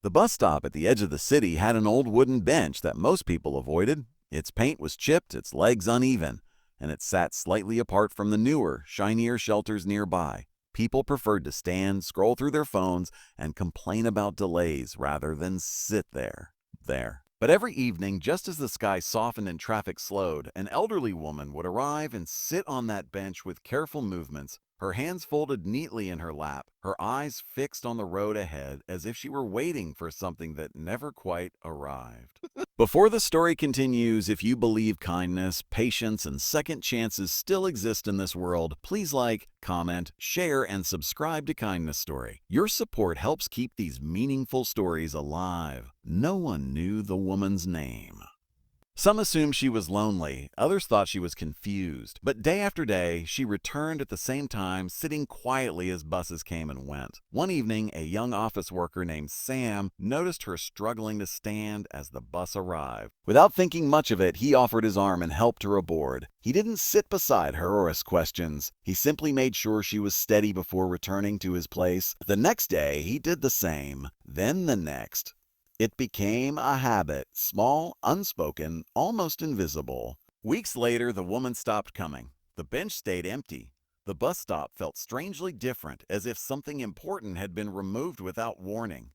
The bus stop at the edge of the city had an old wooden bench that most people avoided. Its paint was chipped, its legs uneven, and it sat slightly apart from the newer, shinier shelters nearby. People preferred to stand, scroll through their phones, and complain about delays rather than sit there. But every evening, just as the sky softened and traffic slowed, an elderly woman would arrive and sit on that bench with careful movements, her hands folded neatly in her lap, her eyes fixed on the road ahead as if she were waiting for something that never quite arrived. Before the story continues, if you believe kindness, patience, and second chances still exist in this world, please like, comment, share, and subscribe to Kindness Story. Your support helps keep these meaningful stories alive. No one knew the woman's name. Some assumed she was lonely, others thought she was confused. But day after day, she returned at the same time, sitting quietly as buses came and went. One evening, a young office worker named Sam noticed her struggling to stand as the bus arrived. Without thinking much of it, he offered his arm and helped her aboard. He didn't sit beside her or ask questions. He simply made sure she was steady before returning to his place. The next day, he did the same. Then the next. It became a habit, small, unspoken, almost invisible. Weeks later, the woman stopped coming. The bench stayed empty. The bus stop felt strangely different, as if something important had been removed without warning.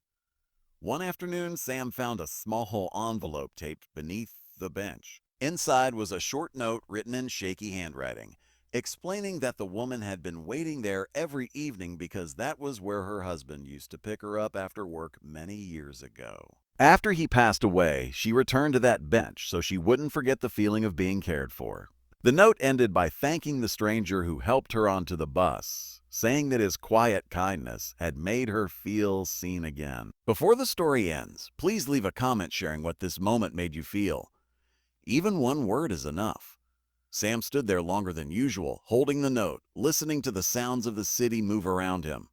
One afternoon, Sam found a small envelope taped beneath the bench. Inside was a short note written in shaky handwriting, explaining that the woman had been waiting there every evening because that was where her husband used to pick her up after work many years ago. After he passed away, she returned to that bench so she wouldn't forget the feeling of being cared for. The note ended by thanking the stranger who helped her onto the bus, saying that his quiet kindness had made her feel seen again. Before the story ends, please leave a comment sharing what this moment made you feel. Even one word is enough. Sam stood there longer than usual, holding the note, listening to the sounds of the city move around him.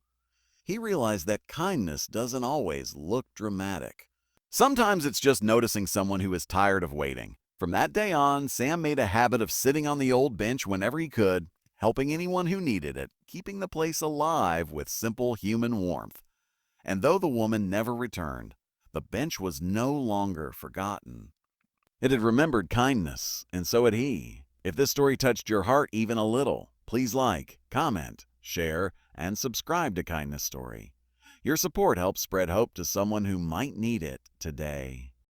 He realized that kindness doesn't always look dramatic. Sometimes it's just noticing someone who is tired of waiting. From that day on, Sam made a habit of sitting on the old bench whenever he could, helping anyone who needed it, keeping the place alive with simple human warmth. And though the woman never returned, the bench was no longer forgotten. It had remembered kindness, and so had he. If this story touched your heart even a little, please like, comment, share, and subscribe to Kindness Story. Your support helps spread hope to someone who might need it today.